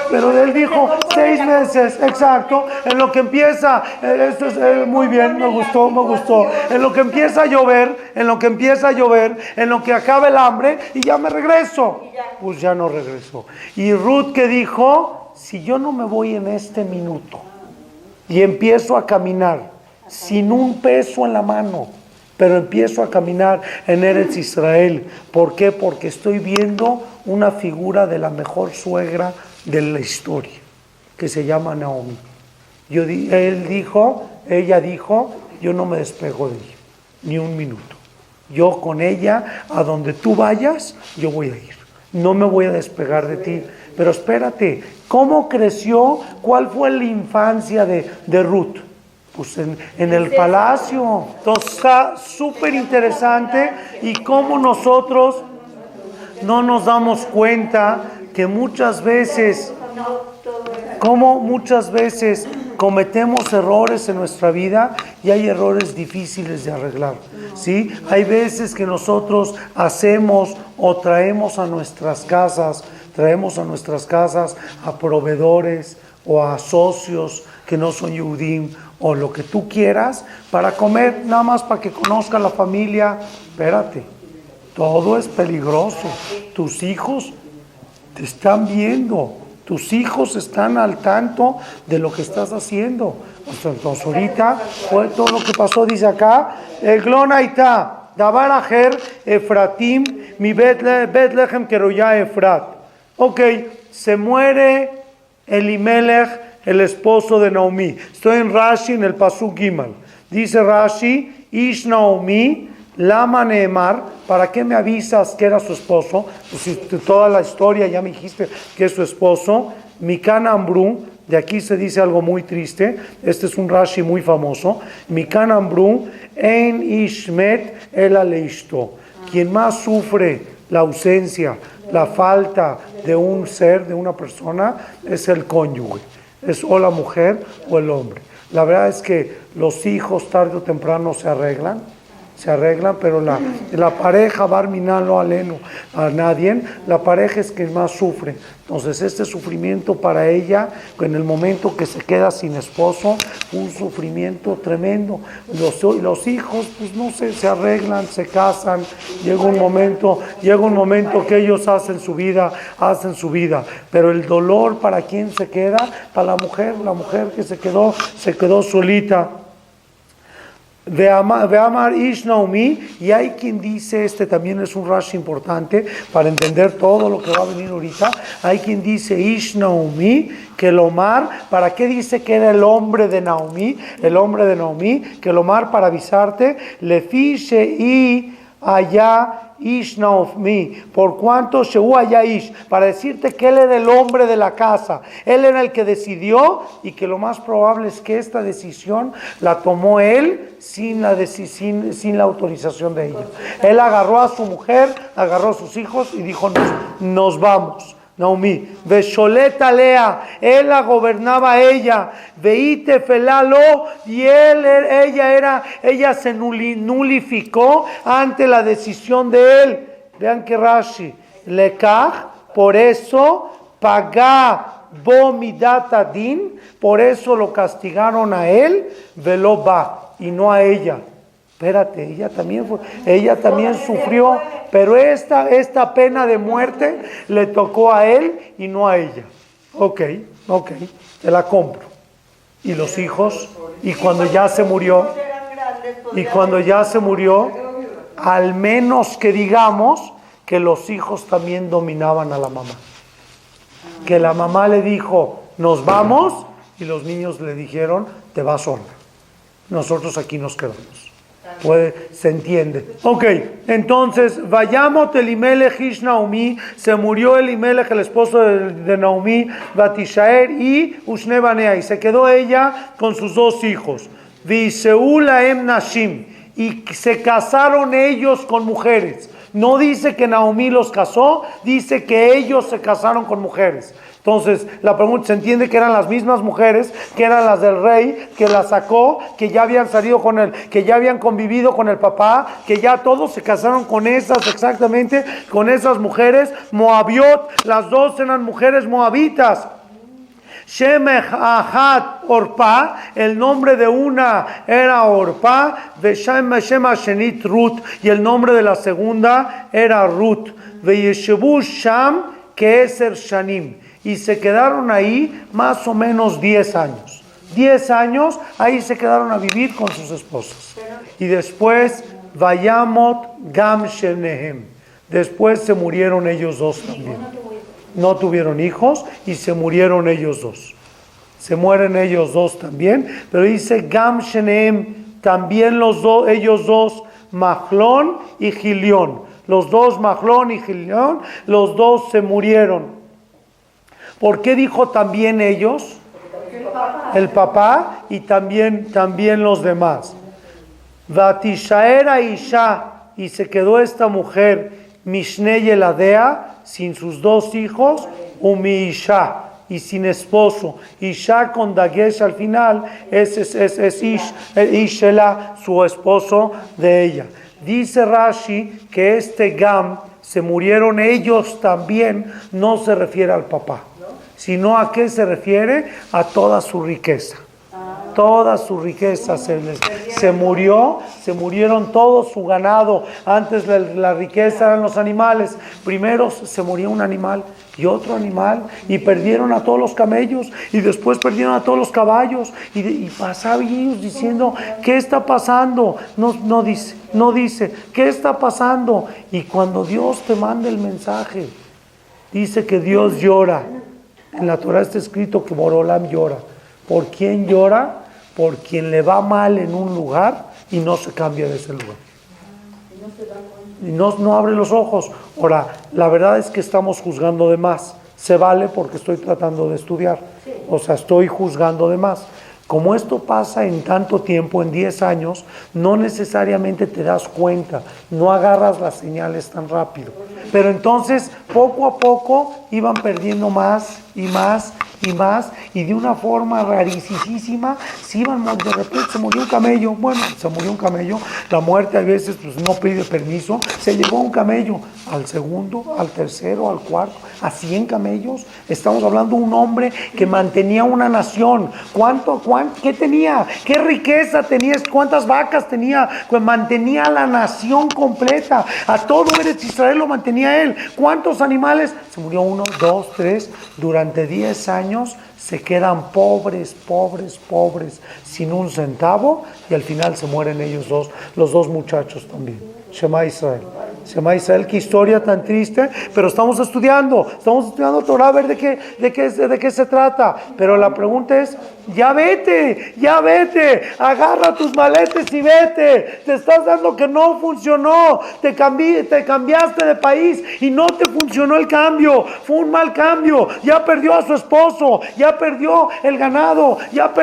Pero él dijo 6 meses, exacto, en lo que empieza, esto es muy bien, me gustó, en lo que empieza a llover, en lo que acaba el hambre y ya me regreso. Pues ya no regresó. Y Ruth, que dijo, si yo no me voy en este minuto y empiezo a caminar sin un peso en la mano, pero empiezo a caminar en Eretz Israel. ¿Por qué? Porque estoy viendo una figura de la mejor suegra de la historia, que se llama Naomi. Ella dijo, yo no me despego de ella, ni un minuto. Yo con ella, a donde tú vayas, yo voy a ir. No me voy a despegar de ti. Pero espérate, ¿cómo creció? ¿Cuál fue la infancia de Ruth? Pues en el palacio. Entonces está súper interesante. Y cómo nosotros no nos damos cuenta que muchas veces cometemos errores en nuestra vida y hay errores difíciles de arreglar, ¿sí? Hay veces que nosotros hacemos o traemos a nuestras casas a proveedores o a socios que no son Yehudim o lo que tú quieras para comer, nada más para que conozca la familia. Espérate, todo es peligroso. Tus hijos te están viendo, tus hijos están al tanto de lo que estás haciendo. Entonces ahorita fue todo lo que pasó, dice acá, el Glonaita, Dabar Ajer, Efratim, mi Betlehem Keroya Efrat. Ok, se muere Elimelech, el esposo de Naomi. Estoy en Rashi, en el Pasuk Gimal. Dice Rashi, Ish Naomi, Lama Neemar, ¿para qué me avisas que era su esposo? Pues si toda la historia ya me dijiste que es su esposo. Mikan Ambru, de aquí se dice algo muy triste. Este es un Rashi muy famoso. Mikan Ambru, En Ishmet El Aleishto. Quien más sufre la ausencia, la falta de un ser, de una persona, es el cónyuge. Es o la mujer o el hombre. La verdad es que los hijos tarde o temprano se arreglan, pero la pareja, Barminan no aleno a nadie, la pareja es quien más sufre. Entonces este sufrimiento para ella, en el momento que se queda sin esposo, un sufrimiento tremendo. Los hijos, pues no sé, se arreglan, se casan, llega un momento que ellos hacen su vida, pero el dolor para quién se queda, para la mujer que se quedó solita. Veamar Ish Naomi, y hay quien dice, este también es un rashi importante para entender todo lo que va a venir ahorita. Hay quien dice Ish Naomi, que Lomar, ¿para qué dice que era el hombre de Naomi? Que Lomar, para avisarte, le fiche y allá Ish Naomi, por cuanto Sheu allá Ish, para decirte que él era el hombre de la casa, él era el que decidió, y que lo más probable es que esta decisión la tomó él sin la autorización de ella. Él agarró a su mujer, agarró a sus hijos y dijo, nos vamos. Naomi, Vesholeta Lea, él la gobernaba ella, Veite Felalo, y ella se nulificó ante la decisión de él. Vean que Rashi, Lekach, por eso, Pagá Bomidata Din, por eso lo castigaron a él, Velo Ba, y no a ella. Espérate, ella también sufrió, pero esta pena de muerte le tocó a él y no a ella. Ok, te la compro. Y los hijos, y cuando ya se murió, al menos que digamos que los hijos también dominaban a la mamá. Que la mamá le dijo, nos vamos, y los niños le dijeron, te vas sola. Nosotros aquí nos quedamos. Se entiende. Ok, entonces, vayamos Elimelech Ish Naomi, se murió Elimelech, el esposo de Naomi, Batishaer y Ushnebanea, y se quedó ella con sus dos hijos. Viseula Em Nashim, y se casaron ellos con mujeres. No dice que Naomi los casó, dice que ellos se casaron con mujeres. Entonces, la pregunta, se entiende que eran las mismas mujeres, que eran las del rey, que la sacó, que ya habían salido con él, que ya habían convivido con el papá, que ya todos se casaron con con esas mujeres, Moabiot, las dos eran mujeres moabitas. Shemech Ahat Orpa, el nombre de una era Orpa, Veshem Shenit Ruth, y el nombre de la segunda era Ruth, Veyeshevu Sham Keeser Shanim, y se quedaron ahí más o menos 10 años. 10 años, ahí se quedaron a vivir con sus esposas. Y después, Vayamot Gam Shenehem, después se murieron ellos dos también. No tuvieron hijos y se murieron ellos dos. Se mueren ellos dos también, pero dice Gam Shenehem, también ellos dos, Mahlón y Gilión. Los dos, Mahlón y Gilión, los dos se murieron. ¿Por qué dijo también ellos? El papá y también los demás. Vatishaera Isha, y se quedó esta mujer, Mishnei Eladea, sin sus dos hijos, Umi Isha, y sin esposo. Isha con Dagesh al final es Ishela, su esposo de ella. Dice Rashi que este Gam, se murieron ellos también, no se refiere al papá, sino a qué se refiere, a toda su riqueza. Toda su riqueza se murieron todo su ganado. Antes la riqueza eran los animales. Primero se moría un animal y otro animal, y perdieron a todos los camellos, y después perdieron a todos los caballos, y pasaban ellos diciendo, ¿qué está pasando? No dice, ¿qué está pasando? Y cuando Dios te manda el mensaje, dice que Dios llora. En la Torah está escrito que Borolam llora. ¿Por quién llora? Por quien le va mal en un lugar y no se cambia de ese lugar. Y no abre los ojos. Ahora, la verdad es que estamos juzgando de más. Se vale porque estoy tratando de estudiar. O sea, estoy juzgando de más. Como esto pasa en tanto tiempo, en 10 años, no necesariamente te das cuenta, no agarras las señales tan rápido. Pero entonces, poco a poco, iban perdiendo más y más y más, y de una forma rarísima, de repente se murió un camello. Bueno, se murió un camello, la muerte a veces pues, no pide permiso, se llevó un camello, al segundo, al tercero, al cuarto, a 100 camellos. Estamos hablando de un hombre que mantenía una nación. ¿Qué tenía? ¿Qué riqueza tenía? ¿Cuántas vacas tenía? Pues mantenía la nación completa, a todo Eretz Israel lo mantenía él. ¿Cuántos animales? Se murió 1, 2, 3, durante 10 años se quedan pobres, sin un centavo, y al final se mueren ellos dos, los dos muchachos también. Shema Israel. Shema Israel, qué historia tan triste, pero estamos estudiando Torah, a ver de qué se trata. Pero la pregunta es, ya vete, agarra tus maletes y vete. Te estás dando que no funcionó, te cambiaste de país y no te funcionó el cambio, fue un mal cambio, ya perdió a su esposo, ya perdió el ganado, ya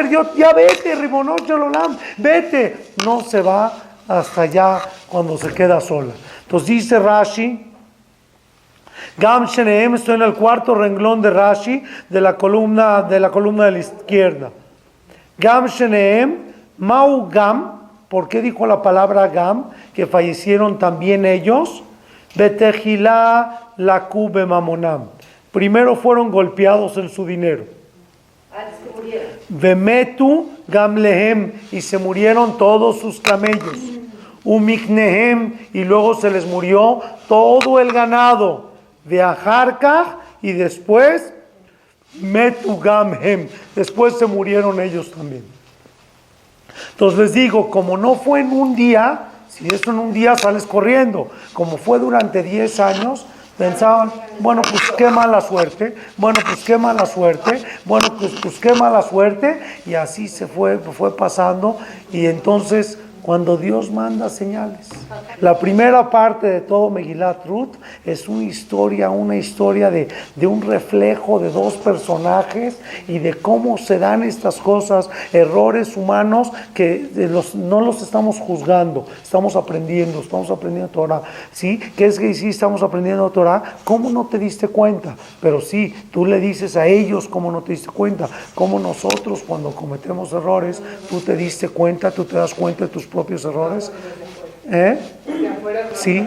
vete, Ribono Shel Olam, vete. No se va hasta allá cuando se queda sola. Entonces dice Rashi, Gam Shenehem, estoy en el cuarto renglón de Rashi, de la columna de la izquierda. Gam Shenehem, Mau Gam, ¿por qué dijo la palabra Gam? Que fallecieron también ellos. Betejilá Laku Bemamonam. Primero fueron golpeados en su dinero. Vemetu Gam Lehem, y se murieron todos sus camellos. Umiknehem, y luego se les murió todo el ganado. De Ajarkaj, y después Metu Gamhem, después se murieron ellos también. Entonces les digo, como no fue en un día, si eso en un día sales corriendo, como fue durante 10 años, pensaban, bueno, pues qué mala suerte, y así se fue pasando. Y entonces, cuando Dios manda señales, la primera parte de todo Megilat Ruth es una historia de un reflejo de dos personajes y de cómo se dan estas cosas, errores humanos que no los estamos juzgando, estamos aprendiendo Torah, ¿sí? ¿Qué es que sí estamos aprendiendo Torah? ¿Cómo no te diste cuenta? Pero sí, tú le dices a ellos cómo no te diste cuenta, cómo nosotros cuando cometemos errores, tú te das cuenta de tus propios errores. Sí,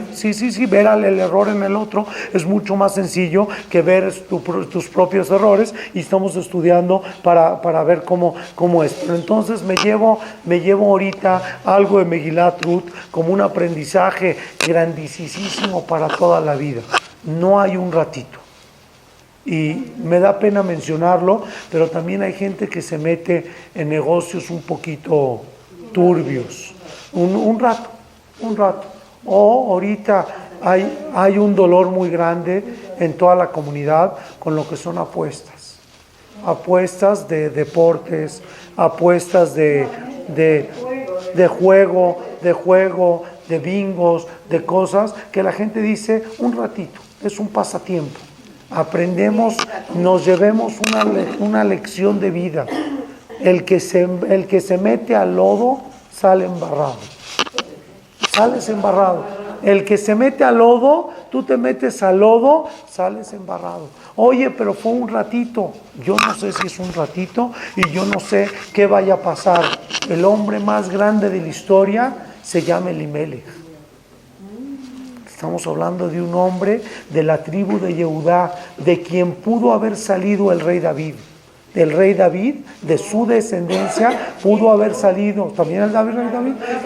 ver el error en el otro es mucho más sencillo que ver tus propios errores, y estamos estudiando para ver cómo es. Pero entonces me llevo ahorita algo de Megilat Ruth como un aprendizaje grandísimo para toda la vida. No hay un ratito. Y me da pena mencionarlo, pero también hay gente que se mete en negocios un poquito turbios. Un rato. O ahorita hay un dolor muy grande en toda la comunidad con lo que son apuestas de deportes, apuestas de juego, de bingos, de cosas que la gente dice un ratito, es un pasatiempo. Aprendemos, nos llevemos una lección de vida. El que se mete al lodo sale embarrado. Sales embarrado. El que se mete al lodo, tú te metes al lodo, sales embarrado. Oye, pero fue un ratito. Yo no sé si es un ratito y yo no sé qué vaya a pasar. El hombre más grande de la historia se llama Elimelech. Estamos hablando de un hombre de la tribu de Yehudá, de quien pudo haber salido el rey David. Del rey David, de su descendencia, pudo haber salido, también el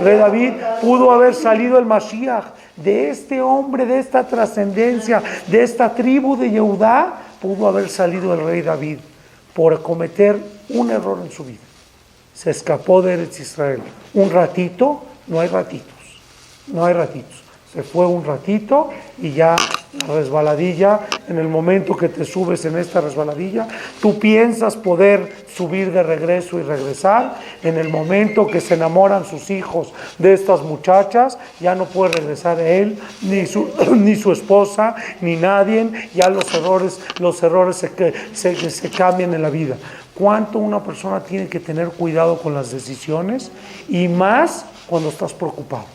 rey David, pudo haber salido el Mashiach. De este hombre, de esta trascendencia, de esta tribu de Yehudá, pudo haber salido el rey David por cometer un error en su vida. Se escapó de Eretz Israel. Un ratito, no hay ratitos. Se fue un ratito y ya la resbaladilla, en el momento que te subes en esta resbaladilla, tú piensas poder subir de regreso y regresar. En el momento que se enamoran sus hijos de estas muchachas, ya no puede regresar él, ni su esposa, ni nadie. Ya los errores se cambian en la vida. ¿Cuánto una persona tiene que tener cuidado con las decisiones? Y más cuando estás preocupado.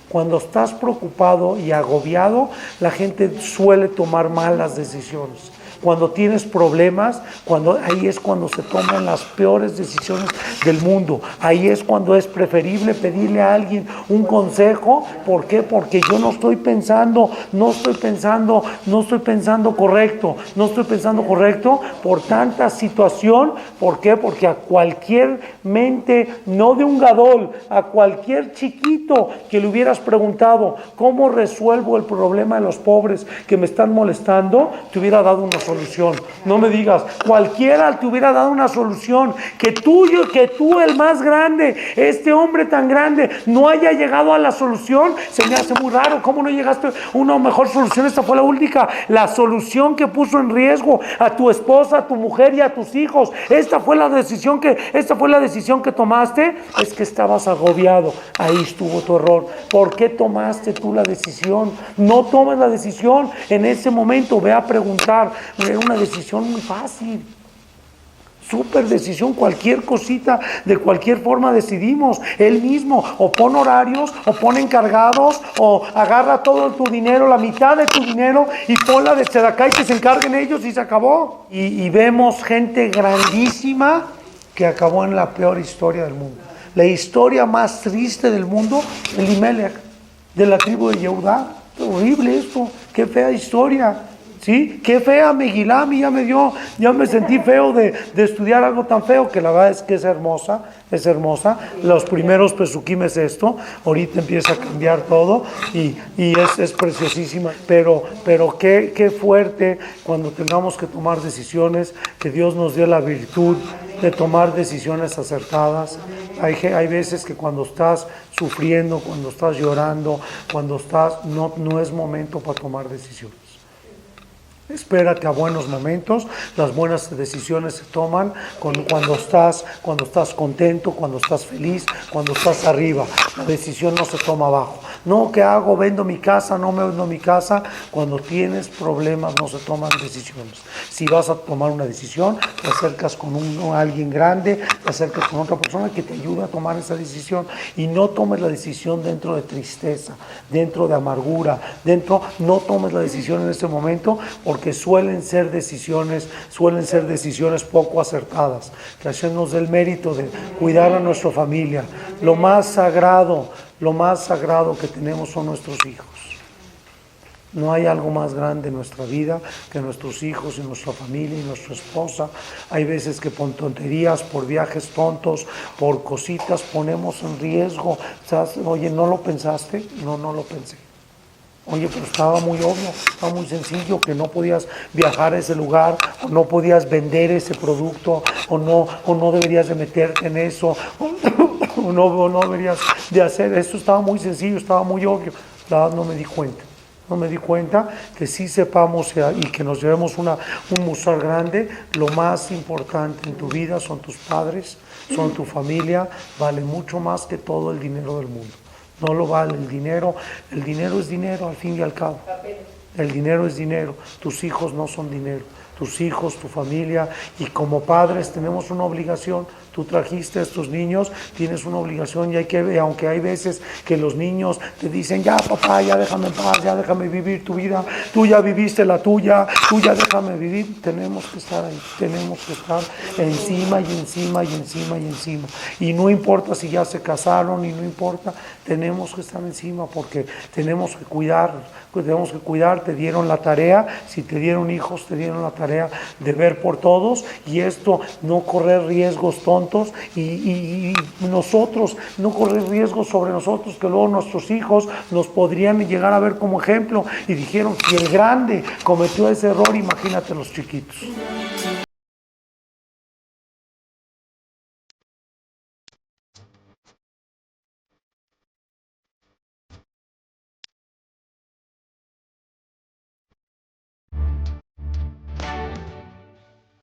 Cuando estás preocupado y agobiado, la gente suele tomar malas decisiones. Cuando tienes problemas, ahí es cuando se toman las peores decisiones del mundo. Ahí es cuando es preferible pedirle a alguien un consejo. ¿Por qué? Porque yo no estoy pensando correcto por tanta situación. ¿Por qué? Porque a cualquier mente, no de un gadol, a cualquier chiquito que le hubieras preguntado ¿cómo resuelvo el problema de los pobres que me están molestando?, te hubiera dado una solución. No me digas, cualquiera te hubiera dado una solución. Que tú, el más grande, este hombre tan grande, no haya llegado a la solución, se me hace muy raro. ¿Cómo no llegaste a una mejor solución? Esta fue la única, la solución que puso en riesgo a tu esposa, a tu mujer y a tus hijos. Esta fue la decisión que tomaste. Es que estabas agobiado. Ahí estuvo tu error. ¿Por qué tomaste tú la decisión? No tomes la decisión en ese momento. Ve a preguntar. Era una decisión muy fácil. Súper decisión, cualquier cosita, de cualquier forma decidimos. Él mismo, o pon horarios, o pon encargados, o agarra todo tu dinero, la mitad de tu dinero, y ponla de tzedaká y que se encarguen ellos y se acabó. Y vemos gente grandísima que acabó en la peor historia del mundo. La historia más triste del mundo, Elimelech, de la tribu de Yehudá. Horrible esto, qué fea historia. ¿Sí? Qué fea Megilá, a mí ya me sentí feo de estudiar algo tan feo, que la verdad es que es hermosa. Los primeros pesukim es esto, ahorita empieza a cambiar todo y es preciosísima, pero qué fuerte cuando tengamos que tomar decisiones, que Dios nos dé la virtud de tomar decisiones acertadas. Hay veces que cuando estás sufriendo, cuando estás llorando, no es momento para tomar decisiones. Espérate a buenos momentos. Las buenas decisiones se toman cuando estás contento, cuando estás feliz, cuando estás arriba. La decisión no se toma abajo. No, ¿qué hago? ¿Vendo mi casa? ¿No me vendo mi casa? Cuando tienes problemas no se toman decisiones. Si vas a tomar una decisión, te acercas con alguien grande, te acercas con otra persona que te ayude a tomar esa decisión. Y no tomes la decisión dentro de tristeza, dentro de amargura, no tomes la decisión en ese momento, porque suelen ser decisiones poco acertadas. Que Hashem nos dé el mérito de cuidar a nuestra familia. Lo más sagrado que tenemos son nuestros hijos. No hay algo más grande en nuestra vida que nuestros hijos y nuestra familia y nuestra esposa. Hay veces que por tonterías, por viajes tontos, por cositas ponemos en riesgo. ¿Sabes? Oye, ¿no lo pensaste? No lo pensé. Oye, pero estaba muy obvio, estaba muy sencillo, que no podías viajar a ese lugar, o no podías vender ese producto, o no deberías de meterte en eso, o no deberías de hacer eso. Estaba muy sencillo, estaba muy obvio. La verdad no me di cuenta que sí sepamos y que nos llevemos un musar grande. Lo más importante en tu vida son tus padres, son tu familia. Vale mucho más que todo el dinero del mundo. No lo vale el dinero es dinero al fin y al cabo. El dinero es dinero, tus hijos no son dinero, tus hijos, tu familia, y como padres tenemos una obligación. Tú trajiste a estos niños, tienes una obligación, y aunque hay veces que los niños te dicen, ya papá, ya déjame en paz, ya déjame vivir tu vida, tú ya viviste la tuya, tú ya déjame vivir, tenemos que estar ahí, tenemos que estar encima y encima y encima y encima. Y no importa si ya se casaron, y no importa, tenemos que estar encima porque tenemos que cuidar, te dieron la tarea, si te dieron hijos, te dieron la tarea de ver por todos, y esto, no correr riesgos tontos, y nosotros no correr riesgos sobre nosotros, que luego nuestros hijos nos podrían llegar a ver como ejemplo, y dijeron, si el grande cometió ese error, imagínate los chiquitos.